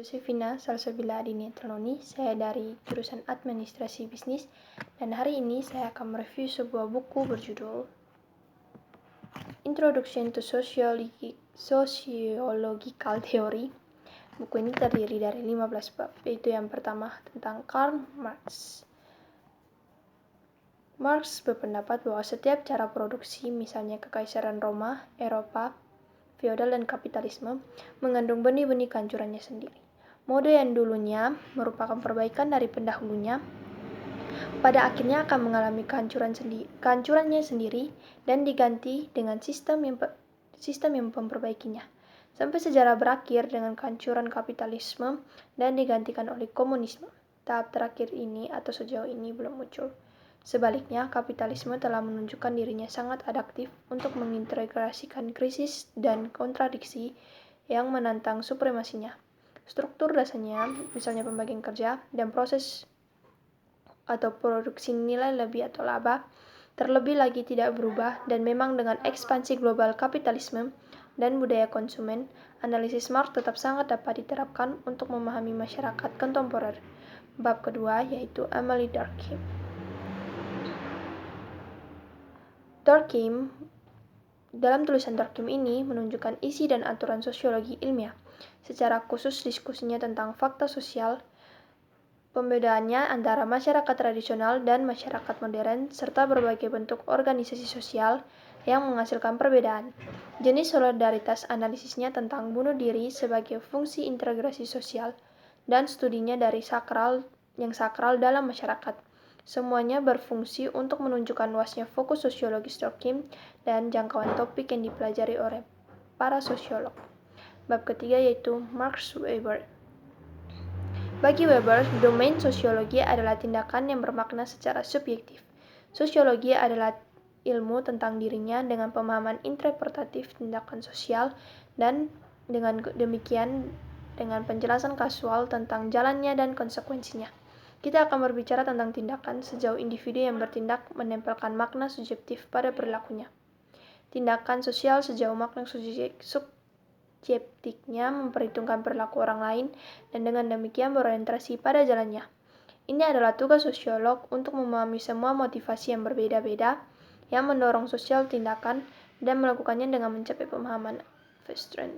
Josefina Salsabila Adini Teloni, saya dari jurusan Administrasi Bisnis, dan hari ini saya akan mereview sebuah buku berjudul Introduction to Sociological Theory. Buku ini terdiri dari 15 bab, yaitu yang pertama tentang Karl Marx. Marx berpendapat bahwa setiap cara produksi, misalnya Kekaisaran Roma, Eropa, feodal dan kapitalisme, mengandung benih-benih kehancurannya sendiri. Mode yang dulunya merupakan perbaikan dari pendahulunya, pada akhirnya akan mengalami kehancurannya sendiri dan diganti dengan sistem yang memperbaikinya. Sampai sejarah berakhir dengan kehancuran kapitalisme dan digantikan oleh komunisme. Tahap terakhir ini atau sejauh ini belum muncul. Sebaliknya, kapitalisme telah menunjukkan dirinya sangat adaptif untuk mengintegrasikan krisis dan kontradiksi yang menantang supremasinya. Struktur dasarnya, misalnya pembagian kerja dan proses atau produksi nilai lebih atau laba, terlebih lagi tidak berubah, dan memang dengan ekspansi global kapitalisme dan budaya konsumen, analisis Marx tetap sangat dapat diterapkan untuk memahami masyarakat kontemporer. Bab kedua yaitu Emile Durkheim. Dalam tulisan Durkheim ini menunjukkan isi dan aturan sosiologi ilmiah, secara khusus diskusinya tentang fakta sosial, pembedaannya antara masyarakat tradisional dan masyarakat modern, serta berbagai bentuk organisasi sosial yang menghasilkan perbedaan. Jenis solidaritas analisisnya tentang bunuh diri sebagai fungsi integrasi sosial, dan studinya dari sakral dalam masyarakat. Semuanya berfungsi untuk menunjukkan luasnya fokus sosiologis Durkheim dan jangkauan topik yang dipelajari oleh para sosiolog. Bab ketiga yaitu Max Weber. Bagi Weber, domain sosiologi adalah tindakan yang bermakna secara subjektif. Sosiologi adalah ilmu tentang dirinya dengan pemahaman interpretatif tindakan sosial, dan dengan demikian dengan penjelasan kasual tentang jalannya dan konsekuensinya. Kita akan berbicara tentang tindakan sejauh individu yang bertindak menempelkan makna subjektif pada perilakunya. Tindakan sosial sejauh makna subjektifnya memperhitungkan perilaku orang lain dan dengan demikian berorientasi pada jalannya. Ini adalah tugas sosiolog untuk memahami semua motivasi yang berbeda-beda yang mendorong sosial tindakan dan melakukannya dengan mencapai pemahaman Westrand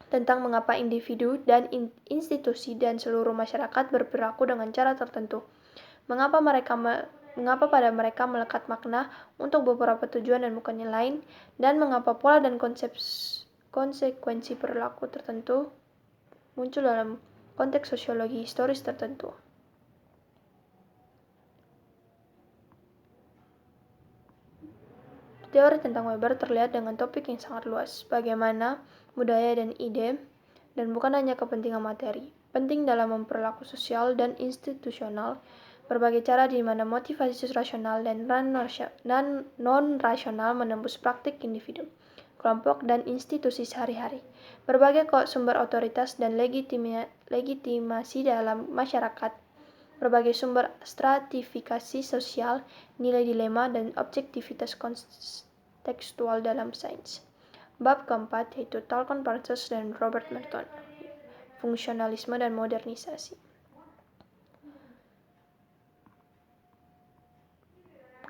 tentang mengapa individu dan institusi dan seluruh masyarakat berperilaku dengan cara tertentu, mengapa pada mereka melekat makna untuk beberapa tujuan dan bukan yang lain, dan mengapa pola dan konsekuensi perilaku tertentu muncul dalam konteks sosiologi historis tertentu. Teori tentang Weber terlihat dengan topik yang sangat luas, bagaimana budaya dan ide, dan bukan hanya kepentingan materi, penting dalam memperlaku sosial dan institusional, berbagai cara di mana motivasi rasional dan non-rasional menembus praktik individu, kelompok, dan institusi sehari-hari. Berbagai sumber otoritas dan legitimasi dalam masyarakat, berbagai sumber stratifikasi sosial, nilai dilema, dan objektivitas kontekstual dalam sains. Bab keempat yaitu Talcott Parsons dan Robert Merton, fungsionalisme dan modernisasi.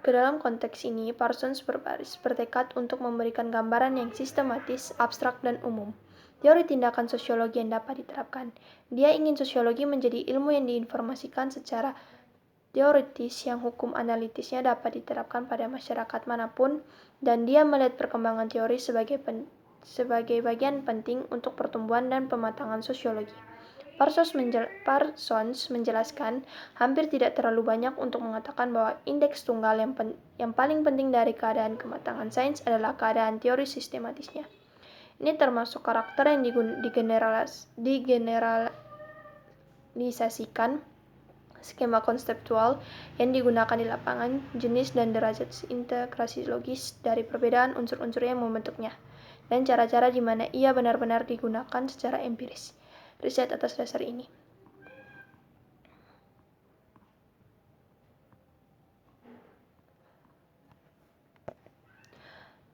Ke dalam konteks ini, Parsons bertekad untuk memberikan gambaran yang sistematis, abstrak, dan umum. Teori tindakan sosiologi yang dapat diterapkan. Dia ingin sosiologi menjadi ilmu yang diinformasikan secara teoritis yang hukum analitisnya dapat diterapkan pada masyarakat manapun, dan dia melihat perkembangan teori sebagai bagian penting untuk pertumbuhan dan pematangan sosiologi. Parsons menjelaskan, hampir tidak terlalu banyak untuk mengatakan bahwa indeks tunggal yang paling penting dari keadaan kematangan sains adalah keadaan teori sistematisnya. Ini termasuk karakter yang digeneralisasikan, skema konseptual yang digunakan di lapangan, jenis dan derajat integrasi logis dari perbedaan unsur-unsur yang membentuknya, dan cara-cara di mana ia benar-benar digunakan secara empiris. Riset atas dasar ini.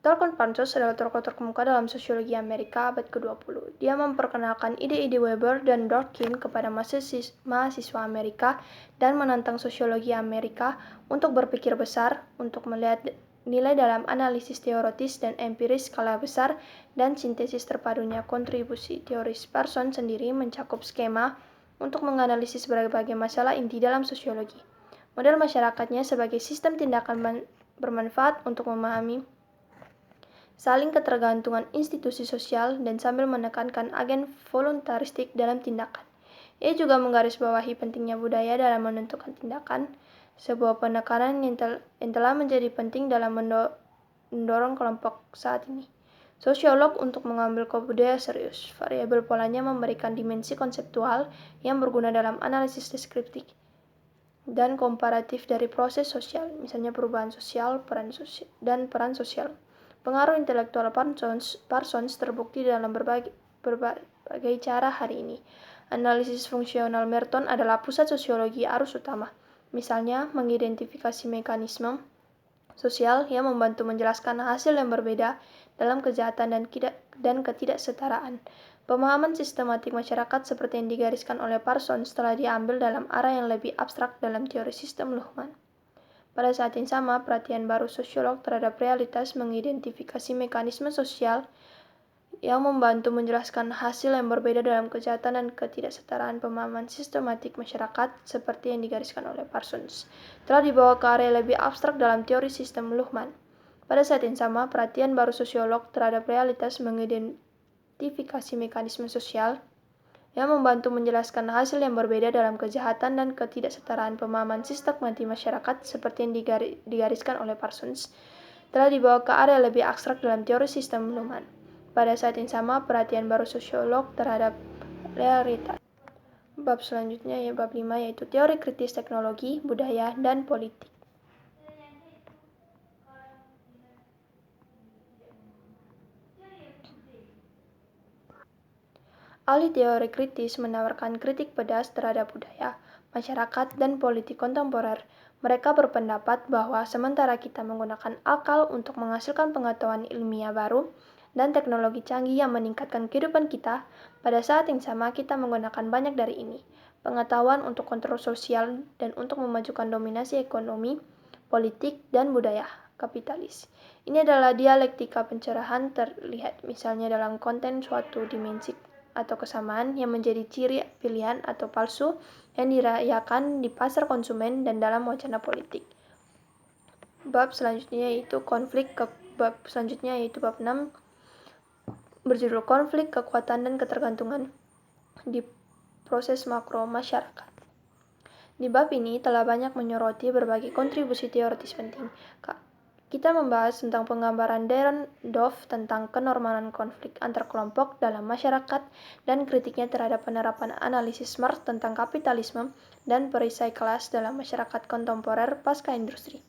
Talcott Herman Pansos adalah tokoh terkemuka dalam sosiologi Amerika abad ke-20. Dia memperkenalkan ide-ide Weber dan Durkheim kepada mahasiswa Amerika dan menantang sosiologi Amerika untuk berpikir besar, untuk melihat nilai dalam analisis teoritis dan empiris skala besar, dan sintesis terpadunya kontribusi teoris. Parsons sendiri mencakup skema untuk menganalisis berbagai masalah inti dalam sosiologi. Model masyarakatnya sebagai sistem tindakan bermanfaat untuk memahami saling ketergantungan institusi sosial dan sambil menekankan agen voluntaristik dalam tindakan. Ia juga menggarisbawahi pentingnya budaya dalam menentukan tindakan, sebuah penekanan yang telah menjadi penting dalam mendorong kelompok saat ini. Sosiolog untuk mengambil budaya serius. Variabel polanya memberikan dimensi konseptual yang berguna dalam analisis deskriptif dan komparatif dari proses sosial, misalnya perubahan sosial, peran sosial. Pengaruh intelektual Parsons terbukti dalam berbagai cara hari ini. Analisis fungsional Merton adalah pusat sosiologi arus utama, misalnya mengidentifikasi mekanisme sosial yang membantu menjelaskan hasil yang berbeda dalam kejahatan dan ketidaksetaraan. Pemahaman sistematik masyarakat seperti yang digariskan oleh Parsons telah diambil dalam arah yang lebih abstrak dalam teori sistem Luhmann. Pada saat yang sama, perhatian baru sosiolog terhadap realitas mengidentifikasi mekanisme sosial yang membantu menjelaskan hasil yang berbeda dalam kejahatan dan ketidaksetaraan. Pemahaman sistematik masyarakat seperti yang digariskan oleh Parsons telah dibawa ke area lebih abstrak dalam teori sistem Luhmann. Pada saat yang sama, perhatian baru sosiolog terhadap realitas mengidentifikasi mekanisme sosial yang membantu menjelaskan hasil yang berbeda dalam kejahatan dan ketidaksetaraan. Pemahaman sistematik masyarakat seperti yang digariskan oleh Parsons telah dibawa ke area lebih abstrak dalam teori sistem Luhmann. Pada saat yang sama, perhatian baru sosiolog terhadap realitas. Bab selanjutnya bab 5, yaitu teori kritis teknologi, budaya, dan politik. Ahli teori kritis menawarkan kritik pedas terhadap budaya, masyarakat, dan politik kontemporer. Mereka berpendapat bahwa sementara kita menggunakan akal untuk menghasilkan pengetahuan ilmiah baru dan teknologi canggih yang meningkatkan kehidupan kita, pada saat yang sama kita menggunakan banyak dari ini, pengetahuan untuk kontrol sosial dan untuk memajukan dominasi ekonomi, politik, dan budaya kapitalis. Ini adalah dialektika pencerahan terlihat misalnya dalam konten suatu dimensi atau kesamaan yang menjadi ciri pilihan atau palsu yang dirayakan di pasar konsumen dan dalam wacana politik. Bab selanjutnya yaitu bab 6 berjudul konflik, kekuatan, dan ketergantungan di proses makro masyarakat. Di bab ini telah banyak menyoroti berbagai kontribusi teoritis penting. Kita membahas tentang penggambaran Darren Dove tentang kenormalan konflik antar kelompok dalam masyarakat dan kritiknya terhadap penerapan analisis Marx tentang kapitalisme dan perisai kelas dalam masyarakat kontemporer pasca industri.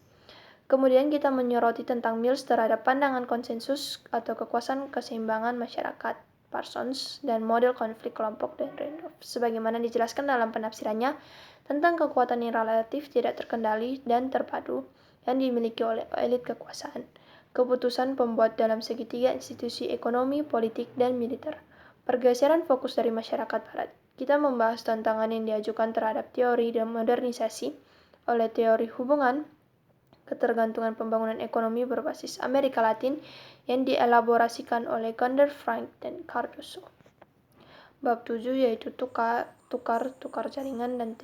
Kemudian kita menyoroti tentang Mills terhadap pandangan konsensus atau kekuasaan keseimbangan masyarakat Parsons dan model konflik kelompok dan Randolph, sebagaimana dijelaskan dalam penafsirannya tentang kekuatan yang relatif tidak terkendali dan terpadu yang dimiliki oleh elit kekuasaan, keputusan pembuat dalam segitiga institusi ekonomi, politik, dan militer. Pergeseran fokus dari masyarakat barat. Kita membahas tantangan yang diajukan terhadap teori dan modernisasi oleh teori hubungan ketergantungan pembangunan ekonomi berbasis Amerika Latin yang dielaborasikan oleh Gunder Frank dan Cardoso. Bab 7 yaitu tukar jaringan dan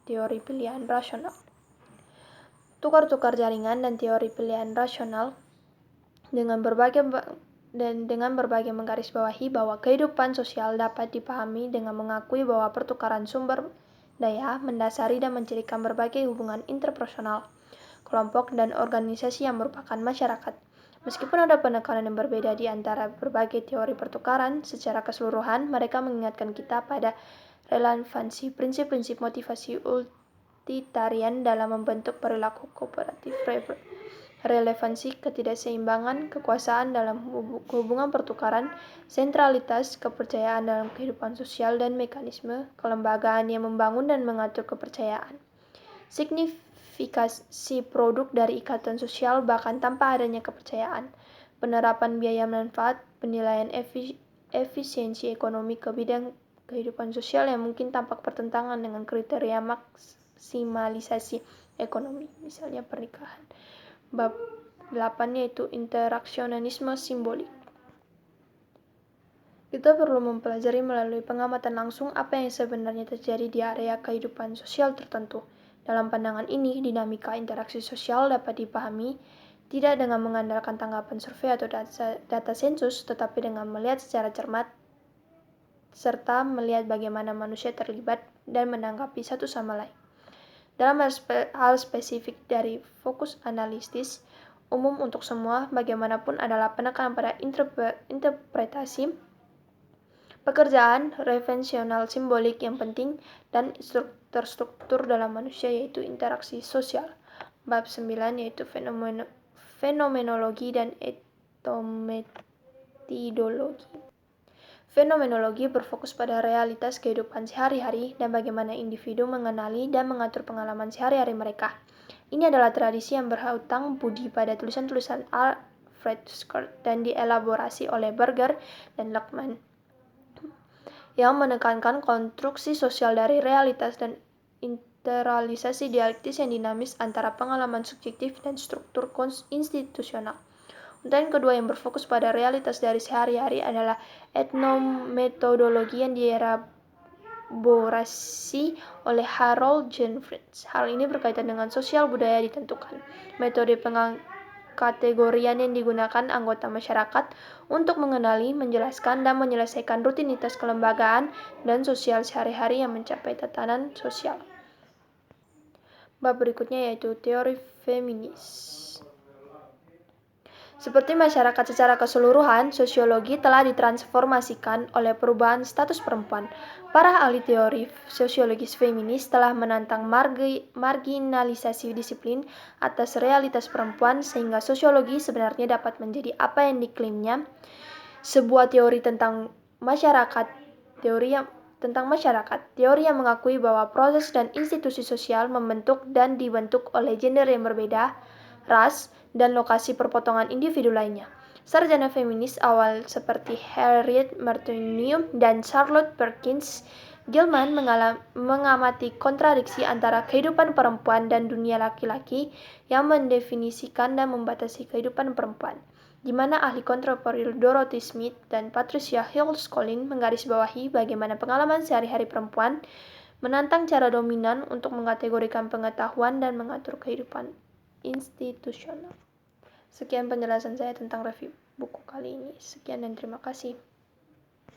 teori pilihan rasional. Tukar-tukar jaringan dan teori pilihan rasional dengan berbagai menggarisbawahi bahwa kehidupan sosial dapat dipahami dengan mengakui bahwa pertukaran sumber daya mendasari dan mencirikan berbagai hubungan interpersonal, kelompok, dan organisasi yang merupakan masyarakat. Meskipun ada penekanan yang berbeda di antara berbagai teori pertukaran, secara keseluruhan mereka mengingatkan kita pada relevansi prinsip-prinsip motivasi utilitarian dalam membentuk perilaku kooperatif. Relevansi ketidakseimbangan kekuasaan dalam hubungan pertukaran, sentralitas kepercayaan dalam kehidupan sosial, dan mekanisme kelembagaan yang membangun dan mengatur kepercayaan. Signifikasi produk dari ikatan sosial bahkan tanpa adanya kepercayaan. penerapan biaya manfaat, penilaian efisiensi ekonomi ke bidang kehidupan sosial yang mungkin tampak bertentangan dengan kriteria maksimalisasi ekonomi, misalnya pernikahan. Bab 8 yaitu interaksionalisme simbolik. Kita perlu mempelajari melalui pengamatan langsung apa yang sebenarnya terjadi di area kehidupan sosial tertentu. Dalam pandangan ini, dinamika interaksi sosial dapat dipahami tidak dengan mengandalkan tanggapan survei atau data sensus, tetapi dengan melihat secara cermat serta melihat bagaimana manusia terlibat dan menanggapi satu sama lain. Dalam hal spesifik dari fokus analitis umum untuk semua, bagaimanapun adalah penekanan pada interpretasi pekerjaan referensial simbolik yang penting dan terstruktur dalam manusia, yaitu interaksi sosial. Bab 9 yaitu fenomenologi dan etometodologi. Fenomenologi berfokus pada realitas kehidupan sehari-hari dan bagaimana individu mengenali dan mengatur pengalaman sehari-hari mereka. Ini adalah tradisi yang berhutang budi pada tulisan-tulisan Alfred Schott dan dielaborasi oleh Berger dan Luckman, yang menekankan konstruksi sosial dari realitas dan internalisasi dialektis yang dinamis antara pengalaman subjektif dan struktur institusional. Dan kedua yang berfokus pada realitas dari sehari-hari adalah etnometodologi yang dielaborasi oleh Harold Jeffreys. Hal ini berkaitan dengan sosial budaya ditentukan. Metode pengkategorian yang digunakan anggota masyarakat untuk mengenali, menjelaskan, dan menyelesaikan rutinitas kelembagaan dan sosial sehari-hari yang mencapai tatanan sosial. Bab berikutnya yaitu teori feminis. Seperti masyarakat secara keseluruhan, sosiologi telah ditransformasikan oleh perubahan status perempuan. Para ahli teori sosiologis feminis telah menantang marginalisasi disiplin atas realitas perempuan sehingga sosiologi sebenarnya dapat menjadi apa yang diklaimnya, sebuah teori tentang masyarakat. Teori yang mengakui bahwa proses dan institusi sosial membentuk dan dibentuk oleh gender yang berbeda, ras, dan lokasi perpotongan individu lainnya. Sarjana feminis awal seperti Harriet Martineau dan Charlotte Perkins Gilman mengamati kontradiksi antara kehidupan perempuan dan dunia laki-laki yang mendefinisikan dan membatasi kehidupan perempuan, di mana ahli kontemporer Dorothy Smith dan Patricia Hill Collins menggarisbawahi bagaimana pengalaman sehari-hari perempuan menantang cara dominan untuk mengkategorikan pengetahuan dan mengatur kehidupan institusional. Sekian penjelasan saya tentang review buku kali ini. Sekian dan terima kasih.